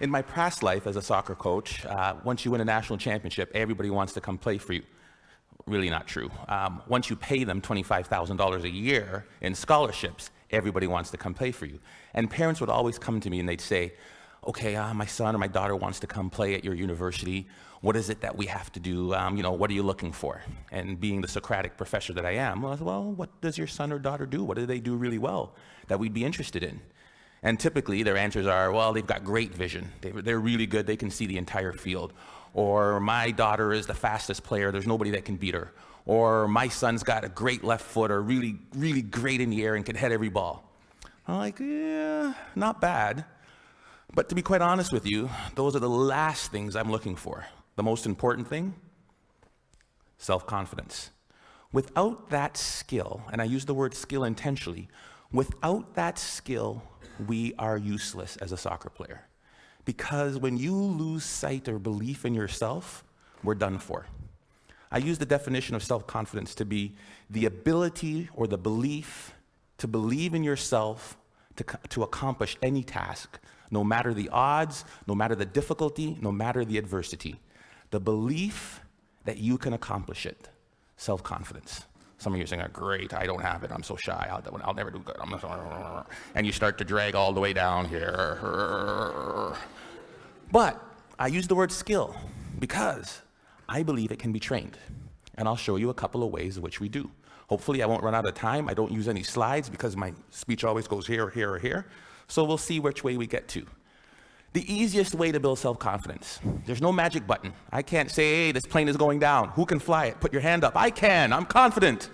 In my past life as a soccer coach, once you win a national championship, everybody wants to come play for you. Really not true. Once you pay them $25,000 a year in scholarships, everybody wants to come play for you. And parents would always come to me and they'd say, okay, my son or my daughter wants to come play at your university. What is it that we have to do? What are you looking for? And being the Socratic professor that I am, I was, well, what does your son or daughter do? What do they do really well that we'd be interested in? And typically their answers are, well, they've got great vision. They're really good. They can see the entire field. Or my daughter is the fastest player. There's nobody that can beat her. Or my son's got a great left foot or really, really great in the air and can head every ball. I'm like, yeah, not bad. But to be quite honest with you, those are the last things I'm looking for. The most important thing, self-confidence. Without that skill, and I use the word skill intentionally, without that skill, we are useless as a soccer player. Because when you lose sight or belief in yourself, we're done for. I use the definition of self-confidence to be the ability or the belief to believe in yourself to accomplish any task, no matter the odds, no matter the difficulty, no matter the adversity. The belief that you can accomplish it, self-confidence. Some of you are saying, great, I don't have it, I'm so shy, I'll never do good. And you start to drag all the way down here. But I use the word skill because I believe it can be trained. And I'll show you a couple of ways in which we do. Hopefully I won't run out of time. I don't use any slides because my speech always goes here, or here, or here. So we'll see which way we get to. The easiest way to build self-confidence. There's no magic button. I can't say, hey, this plane is going down. Who can fly it? Put your hand up. I can. I'm confident.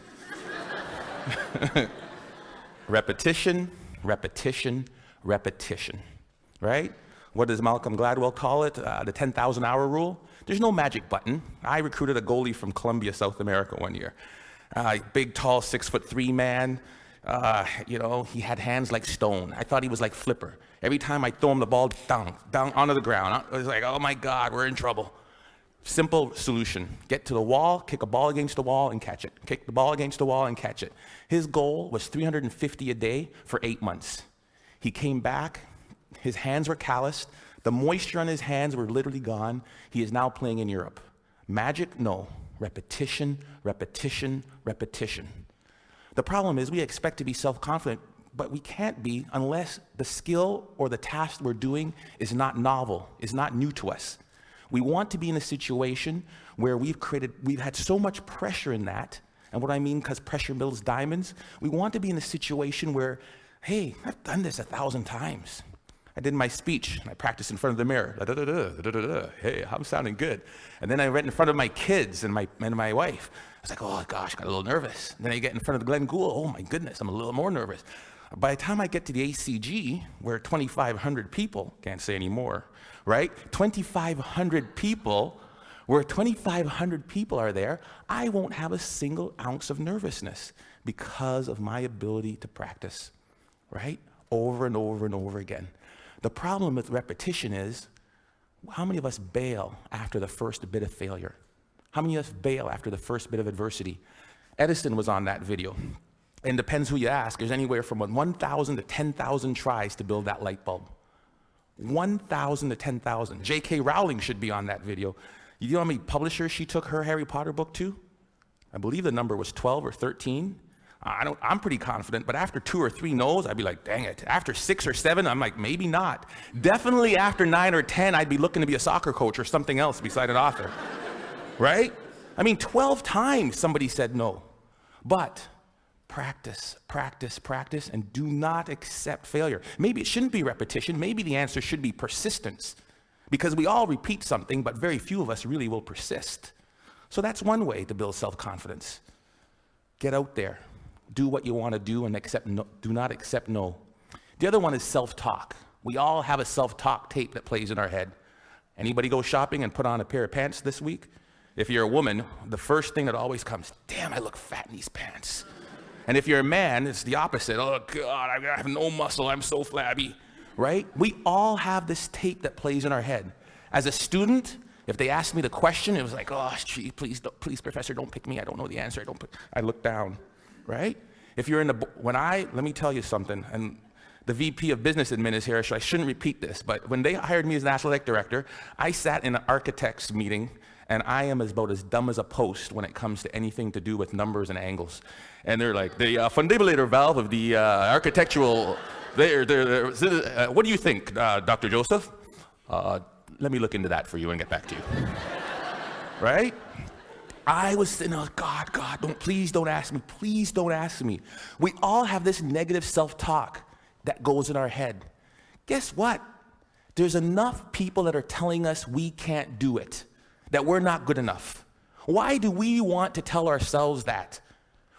Repetition, repetition, repetition. Right? What does Malcolm Gladwell call it? The 10,000-hour rule. There's no magic button. I recruited a goalie from Colombia, South America one year. Big, tall, 6'3" man. He had hands like stone. I thought he was like Flipper. Every time I throw him the ball, down onto the ground. I was like, oh my God, we're in trouble. Simple solution. Get to the wall, kick a ball against the wall and catch it. Kick the ball against the wall and catch it. His goal was 350 a day for 8 months. He came back, his hands were calloused, the moisture on his hands were literally gone. He is now playing in Europe. Magic? No. Repetition, repetition, repetition. The problem is we expect to be self-confident, but we can't be unless the skill or the task we're doing is not novel, is not new to us. We want to be in a situation where we've had so much pressure in that, and what I mean, because pressure builds diamonds, we want to be in a situation where, hey, I've done this 1,000 times. I did my speech, and I practiced in front of the mirror. Hey, I'm sounding good. And then I went in front of my kids and my wife. I was like, oh gosh, got a little nervous. And then I get in front of Glenn Gould. Oh my goodness, I'm a little more nervous. By the time I get to the ACG, where 2,500 people, can't say any more, right? 2,500 people, where 2,500 people are there, I won't have a single ounce of nervousness because of my ability to practice, right? Over and over and over again. The problem with repetition is, how many of us bail after the first bit of failure? How many of us bail after the first bit of adversity? Edison was on that video. And depends who you ask, there's anywhere from 1,000 to 10,000 tries to build that light bulb. 1,000 to 10,000. J.K. Rowling should be on that video. You know how many publishers she took her Harry Potter book to? I believe the number was 12 or 13. I'm pretty confident, but after 2 or 3 no's, I'd be like, dang it. After 6 or 7, I'm like, maybe not. Definitely after 9 or 10, I'd be looking to be a soccer coach or something else beside an author, right? I mean, 12 times somebody said no. But practice, practice, practice, and do not accept failure. Maybe it shouldn't be repetition. Maybe the answer should be persistence, because we all repeat something, but very few of us really will persist. So that's one way to build self-confidence. Get out there. Do what you want to do and do not accept no. The other one is self-talk. We all have a self-talk tape that plays in our head. Anybody go shopping and put on a pair of pants this week? If you're a woman, the first thing that always comes, damn, I look fat in these pants. And if you're a man, it's the opposite. Oh God, I have no muscle, I'm so flabby, right? We all have this tape that plays in our head. As a student, if they asked me the question, it was like, oh, gee, please, professor, don't pick me. I don't know the answer. I look down, right? If you're let me tell you something, and the VP of Business Admin is here, so I shouldn't repeat this, but when they hired me as an athletic director, I sat in an architect's meeting, and I am about as dumb as a post when it comes to anything to do with numbers and angles. And they're like, the fundibulator valve of the architectural, what do you think, Dr. Joseph? Let me look into that for you and get back to you. Right? I was sitting there, God, please don't ask me. Please don't ask me. We all have this negative self-talk that goes in our head. Guess what? There's enough people that are telling us we can't do it, that we're not good enough. Why do we want to tell ourselves that?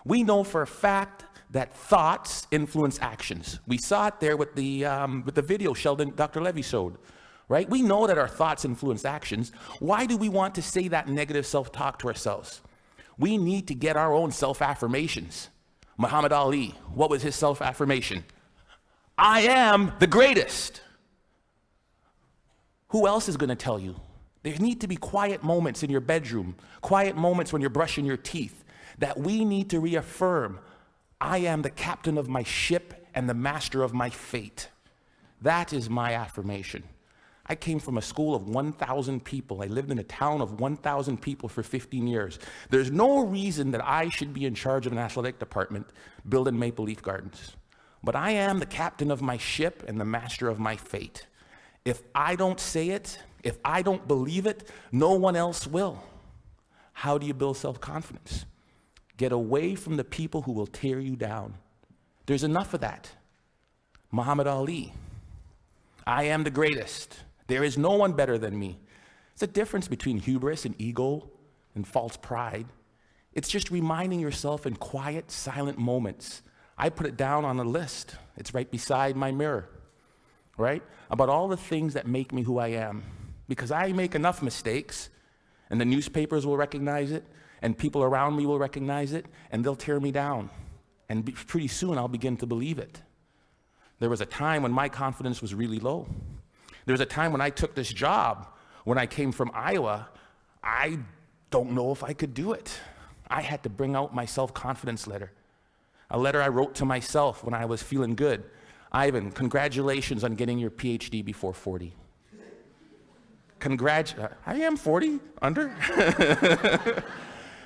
We know for a fact that thoughts influence actions. We saw it there with the video Sheldon, Dr. Levy showed. Right? We know that our thoughts influence actions. Why do we want to say that negative self-talk to ourselves? We need to get our own self-affirmations. Muhammad Ali, what was his self-affirmation? I am the greatest. Who else is going to tell you? There need to be quiet moments in your bedroom, quiet moments when you're brushing your teeth, that we need to reaffirm, I am the captain of my ship and the master of my fate. That is my affirmation. I came from a school of 1,000 people. I lived in a town of 1,000 people for 15 years. There's no reason that I should be in charge of an athletic department building Maple Leaf Gardens. But I am the captain of my ship and the master of my fate. If I don't say it, if I don't believe it, no one else will. How do you build self-confidence? Get away from the people who will tear you down. There's enough of that. Muhammad Ali, I am the greatest. There is no one better than me. It's a difference between hubris and ego and false pride. It's just reminding yourself in quiet, silent moments. I put it down on a list. It's right beside my mirror, right? About all the things that make me who I am. Because I make enough mistakes, and the newspapers will recognize it, and people around me will recognize it, and they'll tear me down. And pretty soon I'll begin to believe it. There was a time when my confidence was really low. There was a time when I took this job, when I came from Iowa, I don't know if I could do it. I had to bring out my self-confidence letter. A letter I wrote to myself when I was feeling good. Ivan, congratulations on getting your PhD before 40. I am 40, under.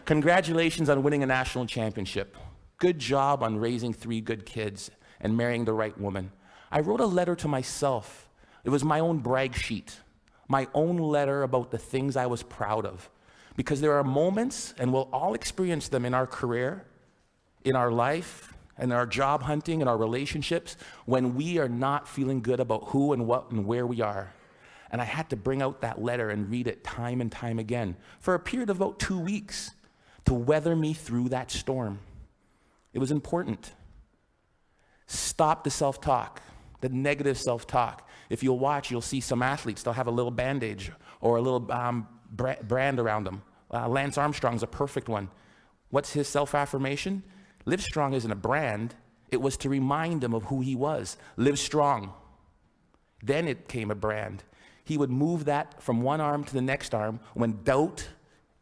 Congratulations on winning a national championship. Good job on raising 3 good kids and marrying the right woman. I wrote a letter to myself. It was my own brag sheet, my own letter about the things I was proud of. Because there are moments, and we'll all experience them in our career, in our life, in our job hunting, in our relationships, when we are not feeling good about who and what and where we are. And I had to bring out that letter and read it time and time again for a period of about 2 weeks to weather me through that storm. It was important. Stop the self-talk, the negative self-talk. If you'll watch, you'll see some athletes, they'll have a little bandage or a little brand around them. Lance Armstrong's a perfect one. What's his self-affirmation? Live Strong isn't a brand. It was to remind him of who he was. Live strong. Then it came a brand. He would move that from one arm to the next arm when doubt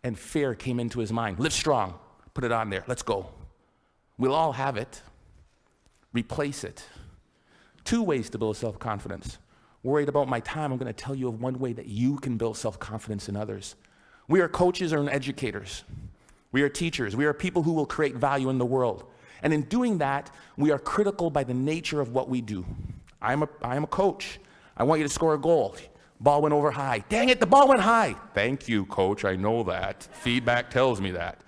and fear came into his mind. Live strong. Put it on there. Let's go. We'll all have it. Replace it. 2 ways to build self-confidence. Worried about my time, I'm going to tell you of one way that you can build self-confidence in others. We are coaches and educators. We are teachers. We are people who will create value in the world. And in doing that, we are critical by the nature of what we do. I am a coach. I want you to score a goal. Ball went over high. Dang it, the ball went high. Thank you, coach. I know that. Feedback tells me that.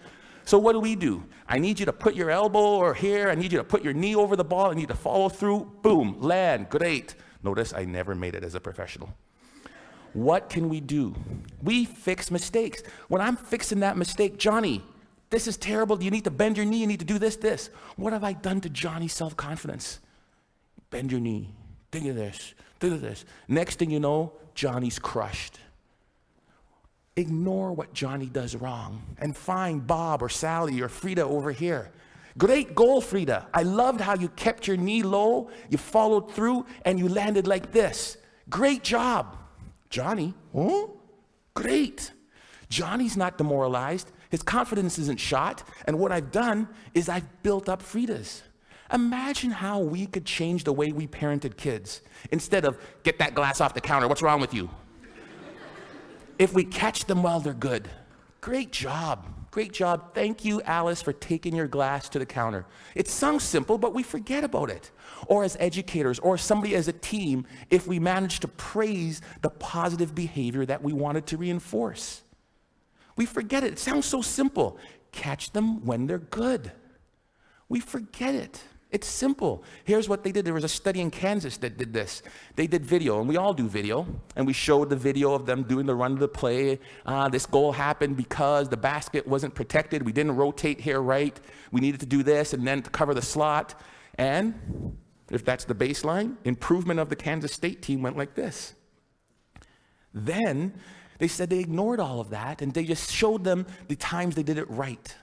So what do? I need you to put your elbow or here. I need you to put your knee over the ball. I need to follow through. Boom, land, great. Notice I never made it as a professional. What can we do? We fix mistakes. When I'm fixing that mistake, Johnny, this is terrible. You need to bend your knee. You need to do this. What have I done to Johnny's self-confidence? Bend your knee. Think of this. Next thing you know, Johnny's crushed. Ignore what Johnny does wrong and find Bob or Sally or Frida over here. Great goal, Frida. I loved how you kept your knee low, you followed through, and you landed like this. Great job. Johnny, great. Johnny's not demoralized. His confidence isn't shot. And what I've done is I've built up Frida's. Imagine how we could change the way we parented kids. Instead of, get that glass off the counter, what's wrong with you? If we catch them while they're good. Great job. Great job. Thank you, Alice, for taking your glass to the counter. It sounds simple, but we forget about it. Or as educators, or somebody as a team, if we manage to praise the positive behavior that we wanted to reinforce. We forget it. It sounds so simple. Catch them when they're good. We forget it. It's simple. Here's what they did. There was a study in Kansas that did this. They did video, and we all do video, and we showed the video of them doing the run of the play. This goal happened because the basket wasn't protected. We didn't rotate here right. We needed to do this, and then to cover the slot. And if that's the baseline, improvement of the Kansas State team went like this. Then they said they ignored all of that, and they just showed them the times they did it right.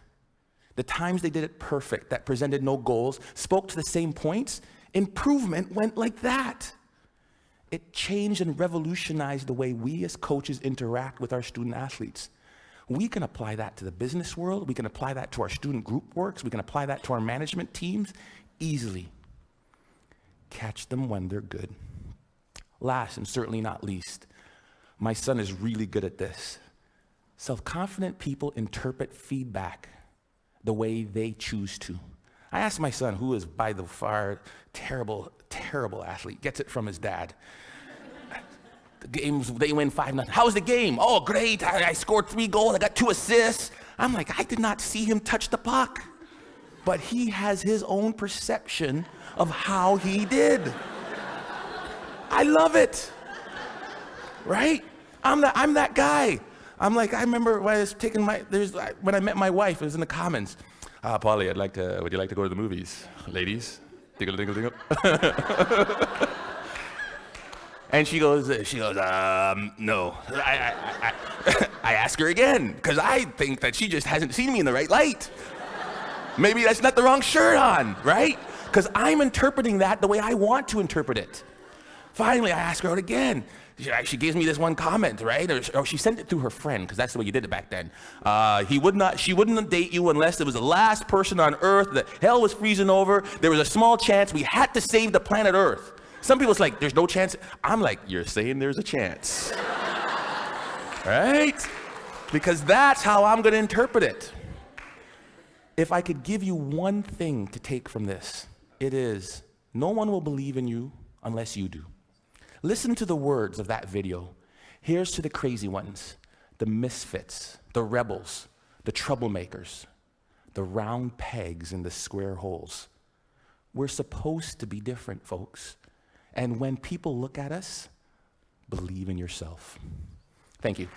The times they did it perfect, that presented no goals, spoke to the same points, improvement went like that. It changed and revolutionized the way we as coaches interact with our student athletes. We can apply that to the business world. We can apply that to our student group works. We can apply that to our management teams easily. Catch them when they're good. Last and certainly not least, my son is really good at this. Self-confident people interpret feedback the way they choose to. I asked my son, who is by the far terrible athlete, gets it from his dad. The games, they win 5-0. How was the game? Oh, great. I scored 3 goals. I got 2 assists. I'm like, I did not see him touch the puck. But he has his own perception of how he did. I love it. Right? I'm that guy. I'm like, I remember when I was taking when I met my wife, it was in the Commons. Polly, would you like to go to the movies? Ladies, dingle, dingle, dingle. And she goes, no. I ask her again, because I think that she just hasn't seen me in the right light. Maybe that's not the wrong shirt on, right? Because I'm interpreting that the way I want to interpret it. Finally, I ask her out again. She gives me this one comment, right? Or she sent it through her friend, because that's the way you did it back then. She wouldn't date you unless it was the last person on Earth. The hell was freezing over. There was a small chance we had to save the planet Earth. Some people's like, there's no chance. I'm like, you're saying there's a chance. Right? Because that's how I'm going to interpret it. If I could give you one thing to take from this, it is, no one will believe in you unless you do. Listen to the words of that video. Here's to the crazy ones, the misfits, the rebels, the troublemakers, the round pegs in the square holes. We're supposed to be different, folks. And when people look at us, believe in yourself. Thank you.